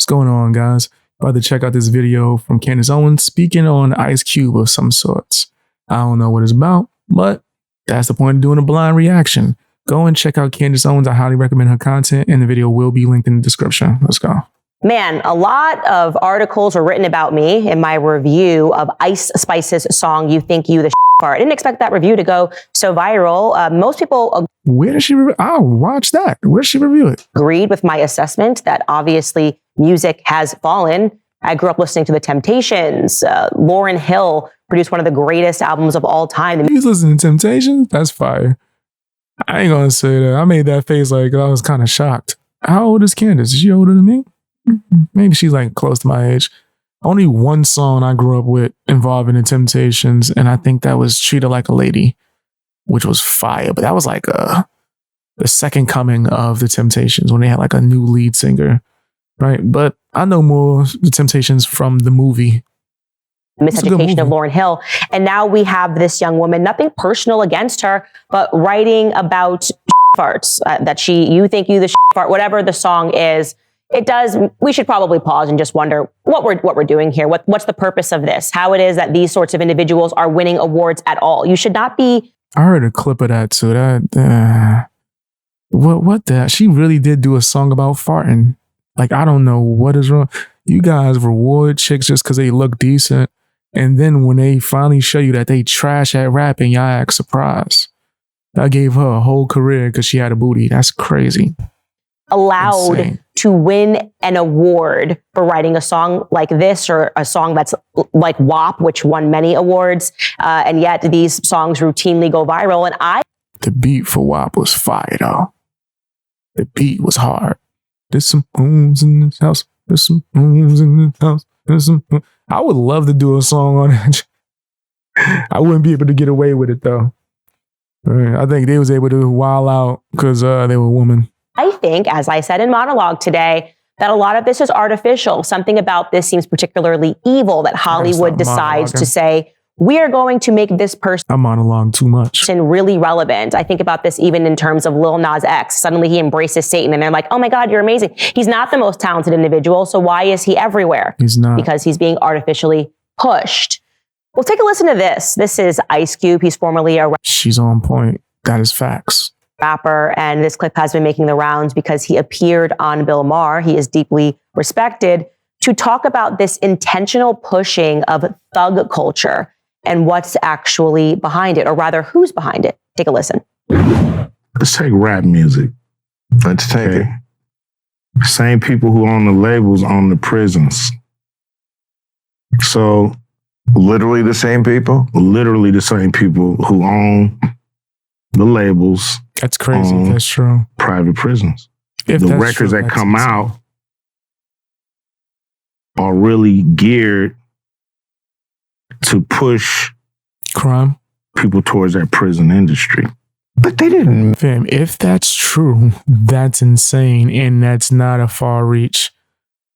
going on, guys? About to check out this video from Candace Owens speaking on Ice Cube of some sorts. I don't know what it's about, but that's the point of doing a blind reaction. Go and check out Candace Owens. I highly recommend her content, and the video will be linked in the description. Let's go. Man, a lot of articles were written about me in my review of Ice Spice's song, You Think You the Part. I didn't expect that review to go so viral. Most people Where did she review? Oh, watch that. Where did she review it? Agreed with my assessment that obviously music has fallen. I grew up listening to The Temptations. Lauryn Hill produced one of the greatest albums of all time. He's listening to Temptations? That's fire. I ain't gonna say that. I made that face like I was kind of shocked. How old is Candace? Is she older than me? Maybe she's like close to my age. Only one song I grew up with involving The Temptations, and I think that was Treat Her Like a Lady, which was fire. But that was like the second coming of The Temptations when they had like a new lead singer, right? But I know more The Temptations from the movie. Miseducation of Lauryn Hill. And now we have this young woman, nothing personal against her, but writing about farts, that you think you the fart, whatever the song is. It does. We should probably pause and just wonder what we're doing here. What's the purpose of this? How it is that these sorts of individuals are winning awards at all? You should not be. I heard a clip of that too. What the? She really did do a song about farting. Like, I don't know what is wrong. You guys reward chicks just because they look decent, and then when they finally show you that they trash at rapping, y'all act surprised. I gave her a whole career because she had a booty. That's crazy. Allowed Insane. To win an award for writing a song like this, or a song that's like WAP, which won many awards, and yet these songs routinely go viral. And the beat for WAP was fire though. The beat was hard. There's some homes in this house. There's some homes in this house. There's some. I would love to do a song on it. I wouldn't be able to get away with it though. I think they was able to wild out because they were women. I think, as I said in monologue today, that a lot of this is artificial. Something about this seems particularly evil, that Hollywood decides to say, we are going to make this person I monologue too much. Really relevant. I think about this even in terms of Lil Nas X. Suddenly he embraces Satan and they're like, oh my God, you're amazing. He's not the most talented individual, so why is he everywhere? He's not. Because he's being artificially pushed. Well, take a listen to this. This is Ice Cube. He's formerly a She's on point. That is facts. Rapper, and this clip has been making the rounds because he appeared on Bill Maher. He is deeply respected to talk about this intentional pushing of thug culture and what's actually behind it, or rather, who's behind it. Take a listen. Let's take rap music. Let's take it. Same people who own the labels own the prisons. So, literally the same people? Literally the same people who own the labels. That's crazy. That's true. Private prisons. If the records that come out are really geared to push crime people towards that prison industry. But they didn't. Fam, if that's true, that's insane, and that's not a far reach.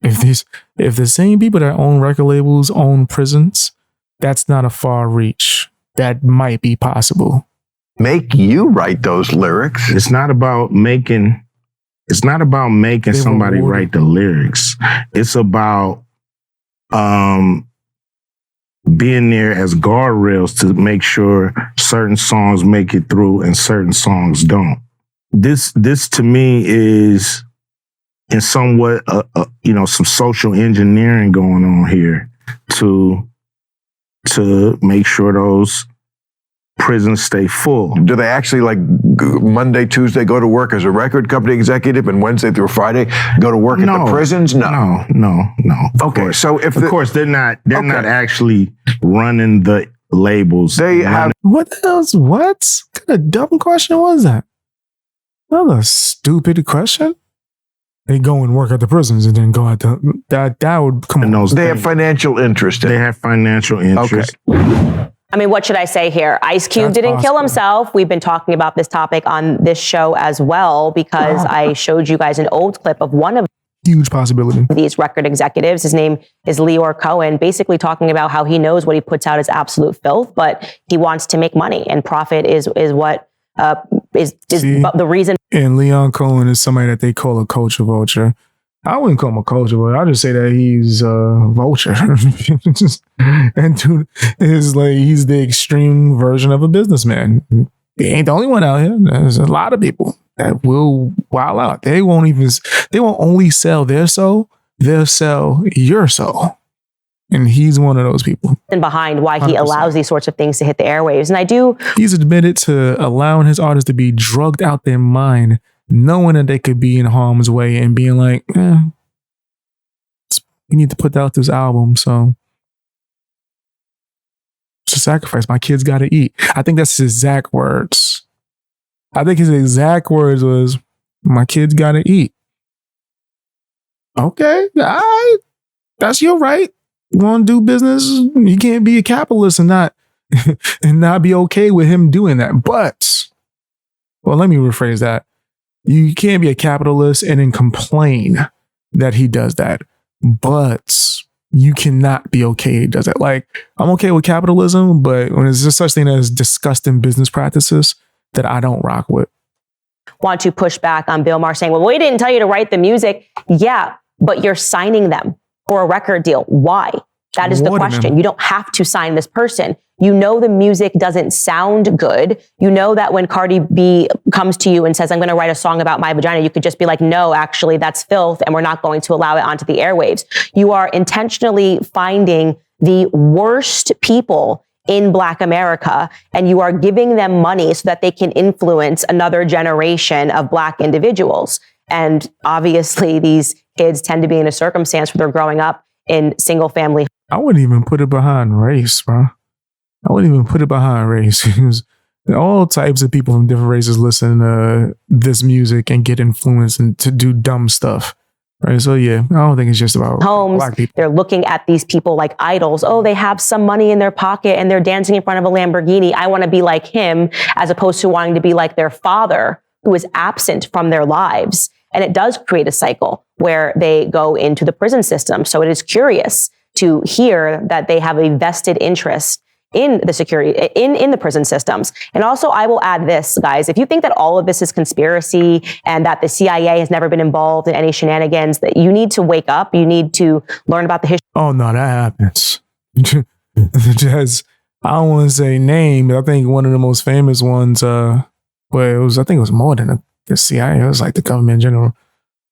If the same people that own record labels own prisons, that's not a far reach. That might be possible. Make you write those lyrics. It's not about making somebody write the lyrics. It's about being there as guardrails to make sure certain songs make it through and certain songs don't. This to me is in somewhat some social engineering going on here to make sure those prisons stay full. Do they actually, like, Monday, Tuesday go to work as a record company executive, and Wednesday through Friday go to work at the prisons? No. Okay, so if of course they're not actually running the labels. They have. What else? What kind of dumb question was that? That was a stupid question. They go and work at the prisons and then go at that would come on. They have financial interest in it. They have financial interest. Okay. I mean, what should I say here? Ice Cube didn't kill himself. We've been talking about this topic on this show as well, because I showed you guys an old clip of one of huge possibility these record executives. His name is Leor Cohen, basically talking about how he knows what he puts out is absolute filth, but he wants to make money, and profit is what is the reason. And Leon Cohen is somebody that they call a culture vulture. I wouldn't call him a culture, but I'll just say that he's a vulture. And dude is like, he's the extreme version of a businessman. He ain't the only one out here. There's a lot of people that will wild out. They won't only sell their soul, they'll sell your soul. And he's one of those people. And behind why he 100%. allows these sorts of things to hit the airwaves. And he's admitted to allowing his artists to be drugged out their mind, knowing that they could be in harm's way and being like, we need to put out this album. So it's a sacrifice. My kids got to eat. I think that's his exact words. I think his exact words was, my kids got to eat. Okay. All right. That's your right. You want to do business? You can't be a capitalist and not be okay with him doing that. But, well, let me rephrase that. You can't be a capitalist and then complain that he does that. But you cannot be okay he does that. Like, I'm okay with capitalism, but when there's just such thing as disgusting business practices that I don't rock with. Want to push back on Bill Maher saying, well, we didn't tell you to write the music. Yeah, but you're signing them for a record deal. Why? That is the question. You don't have to sign this person. You know the music doesn't sound good. You know that when Cardi B comes to you and says, I'm going to write a song about my vagina, you could just be like, no, actually, that's filth, and we're not going to allow it onto the airwaves. You are intentionally finding the worst people in Black America, and you are giving them money so that they can influence another generation of Black individuals. And obviously, these kids tend to be in a circumstance where they're growing up in single family. I wouldn't even put it behind race, bro. I wouldn't even put it behind race. Because all types of people from different races listen to this music and get influenced and to do dumb stuff. Right. So, yeah, I don't think it's just about homes. Black people. They're looking at these people like idols. Oh, they have some money in their pocket and they're dancing in front of a Lamborghini. I want to be like him, as opposed to wanting to be like their father, who is absent from their lives. And it does create a cycle where they go into the prison system. So it is curious to hear that they have a vested interest in the security, in the prison systems. And also, I will add this, guys, if you think that all of this is conspiracy and that the CIA has never been involved in any shenanigans, that you need to wake up, you need to learn about the history. Oh, no, that happens. Just, I don't want to say name, but I think one of the most famous ones, I think it was more than the CIA, it was like the government in general.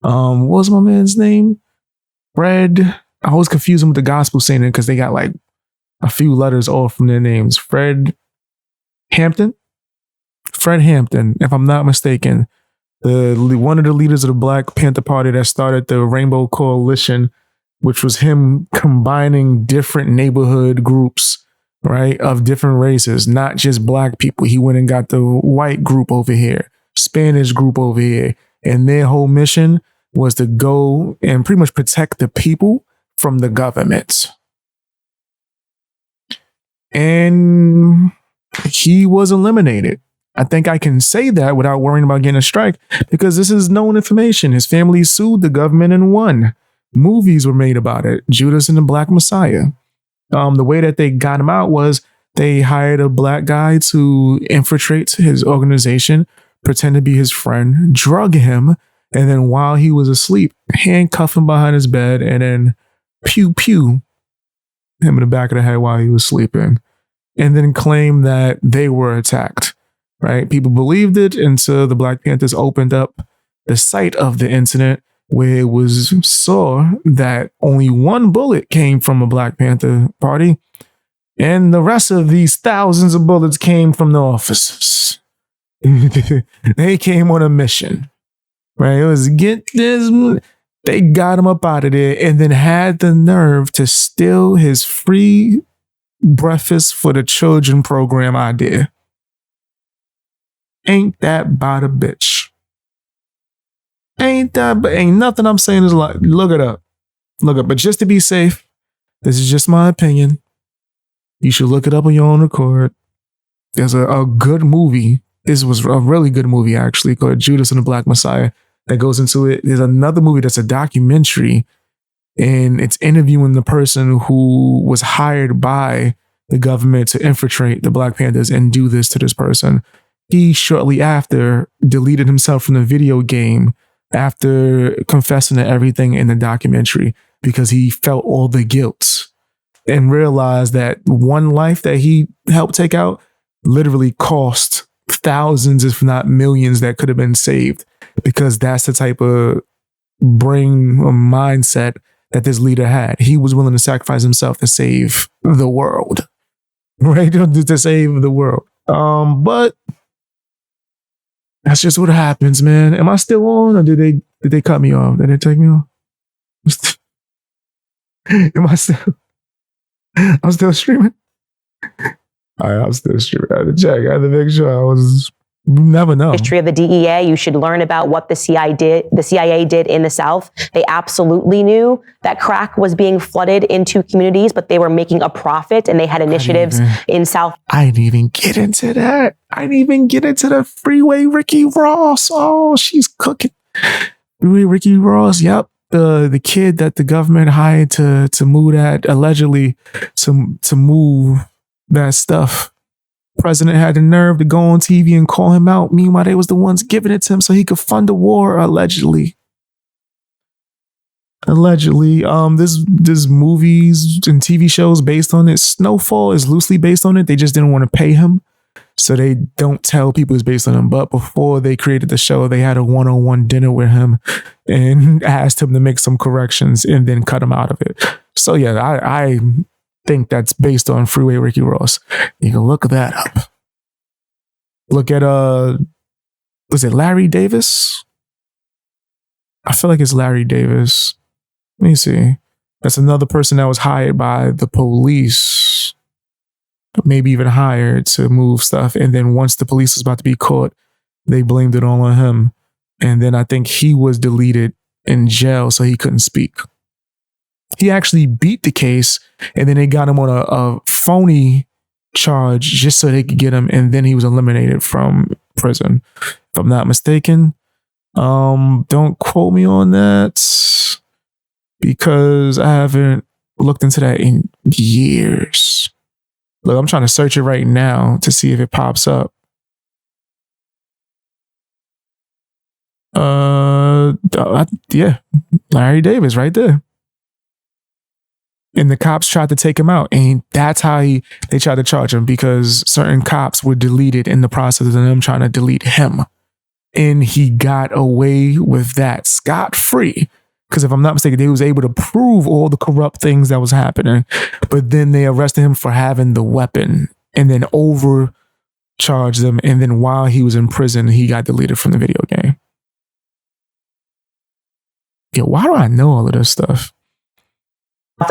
What was my man's name? Fred. I always confuse them with the gospel singer because they got like a few letters off from their names. Fred Hampton, if I'm not mistaken, one of the leaders of the Black Panther Party that started the Rainbow Coalition, which was him combining different neighborhood groups, right, of different races, not just Black people. He went and got the white group over here, Spanish group over here, and their whole mission was to go and pretty much protect the people from the government. And he was eliminated. I think I can say that without worrying about getting a strike because this is known information. His family sued the government and won. Movies were made about it. Judas and the Black Messiah. The way that they got him out was they hired a Black guy to infiltrate his organization, pretend to be his friend, drug him, and then while he was asleep, handcuff him behind his bed, and then pew him in the back of the head while he was sleeping, and then claim that they were attacked, right? People believed it until the Black Panthers opened up the site of the incident where it was saw that only one bullet came from a Black Panther party and the rest of these thousands of bullets came from the officers. They came on a mission, right? It was get this. They got him up out of there and then had the nerve to steal his free breakfast for the children program idea. Ain't that about a bitch? Ain't nothing I'm saying is like, look it up. But just to be safe, this is just my opinion. You should look it up on your own record. There's a good movie. This was a really good movie, actually, called Judas and the Black Messiah. That goes into it. There's another movie that's a documentary, and it's interviewing the person who was hired by the government to infiltrate the Black Panthers and do this to this person. He shortly after deleted himself from the video game after confessing to everything in the documentary because he felt all the guilt and realized that one life that he helped take out literally cost thousands, if not millions, that could have been saved, because that's the type of brain or mindset that this leader had. He was willing to sacrifice himself to save the world, right? To save the world. But that's just what happens, man. Am I still on, or did they cut me off? Did they take me off? Am I still? I'm still streaming. All right, I'm still streaming. I had to check. I had to make sure I was. You never know. History of the DEA. You should learn about what the CIA did in the South. They absolutely knew that crack was being flooded into communities, but they were making a profit, and they had initiatives in South. I didn't even get into that. I didn't even get into the Freeway Ricky Ross. Oh, she's cooking. Freeway Ricky Ross. Yep. The kid that the government hired to move that, allegedly to move that stuff. President had the nerve to go on TV and call him out. Meanwhile, they was the ones giving it to him so he could fund the war, allegedly. This movies and TV shows based on it. Snowfall is loosely based on it. They just didn't want to pay him, so they don't tell people it's based on him. But before they created the show, they had a one-on-one dinner with him and asked him to make some corrections and then cut him out of it. So yeah, I think that's based on Freeway Ricky Ross. You can look that up. Look at was it Larry Davis? I feel like it's Larry Davis. Let me see. That's another person that was hired by the police, maybe even hired to move stuff. And then once the police was about to be caught, they blamed it all on him. And then I think he was deleted in jail, so he couldn't speak. He actually beat the case, and then they got him on a phony charge just so they could get him, and then he was eliminated from prison, if I'm not mistaken. Don't quote me on that because I haven't looked into that in years. Look, I'm trying to search it right now to see if it pops up. Yeah, Larry Davis right there. And the cops tried to take him out, and that's how they tried to charge him, because certain cops were deleted in the process of them trying to delete him. And he got away with that scot-free, because if I'm not mistaken, they was able to prove all the corrupt things that was happening. But then they arrested him for having the weapon and then overcharged him. And then while he was in prison, he got deleted from the video game. Yeah, why do I know all of this stuff?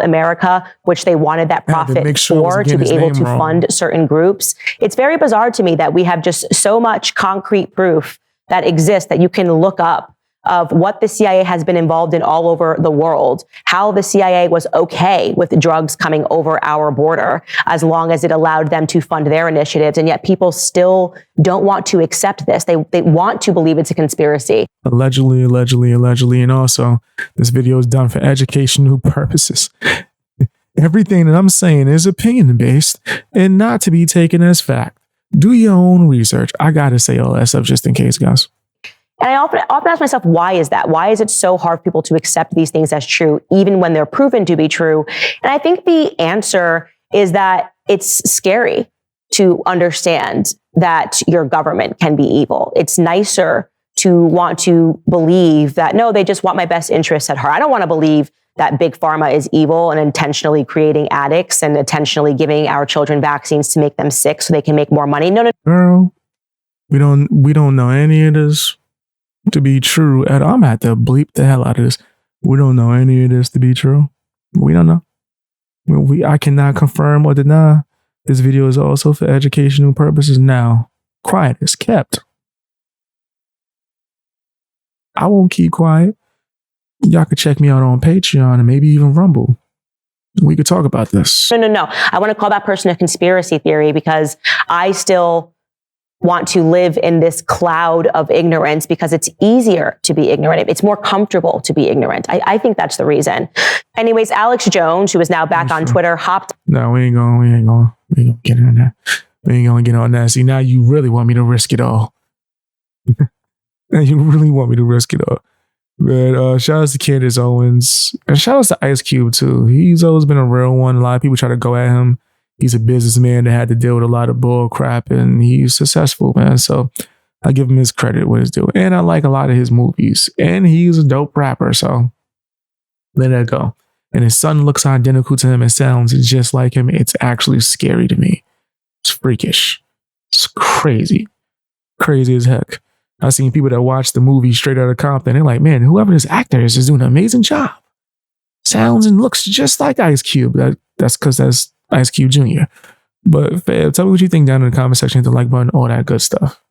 America, which they wanted that profit for to be able to fund certain groups. It's very bizarre to me that we have just so much concrete proof that exists that you can look up of what the CIA has been involved in all over the world, how the CIA was okay with drugs coming over our border as long as it allowed them to fund their initiatives. And yet people still don't want to accept this. They want to believe it's a conspiracy. Allegedly. And also, this video is done for educational purposes. Everything that I'm saying is opinion-based and not to be taken as fact. Do your own research. I got to say all that stuff just in case, guys. And I often ask myself, why is that? Why is it so hard for people to accept these things as true, even when they're proven to be true? And I think the answer is that it's scary to understand that your government can be evil. It's nicer to want to believe that, no, they just want my best interests at heart. I don't want to believe that Big Pharma is evil and intentionally creating addicts and intentionally giving our children vaccines to make them sick so they can make more money. No. Girl, we don't know any of this to be true at all. I'm gonna have to bleep the hell out of this. We don't know any of this to be true. We don't know. I cannot confirm or deny. This video is also for educational purposes. Now, quiet is kept. I won't keep quiet. Y'all could check me out on Patreon and maybe even Rumble. We could talk about this. No. I want to call that person a conspiracy theory because I still want to live in this cloud of ignorance because it's easier to be ignorant. It's more comfortable to be ignorant. I think that's the reason. Anyways, Alex Jones, who is now back on Twitter, hopped. No, we ain't gonna get on that. We ain't gonna get on that. See, now you really want me to risk it all. Now you really want me to risk it all. But shout out to Candace Owens. And shout out to Ice Cube too. He's always been a real one. A lot of people try to go at him. He's a businessman that had to deal with a lot of bull crap, and he's successful, man. So I give him his credit what he's doing. And I like a lot of his movies. And he's a dope rapper, so let that go. And his son looks identical to him and sounds just like him. It's actually scary to me. It's freakish. It's crazy. Crazy as heck. I've seen people that watch the movie Straight Outta Compton. They're like, man, whoever this actor is doing an amazing job. Sounds and looks just like Ice Cube. That's because that's Ice Cube Jr. But Fab, tell me what you think down in the comment section. Hit the like button, all that good stuff.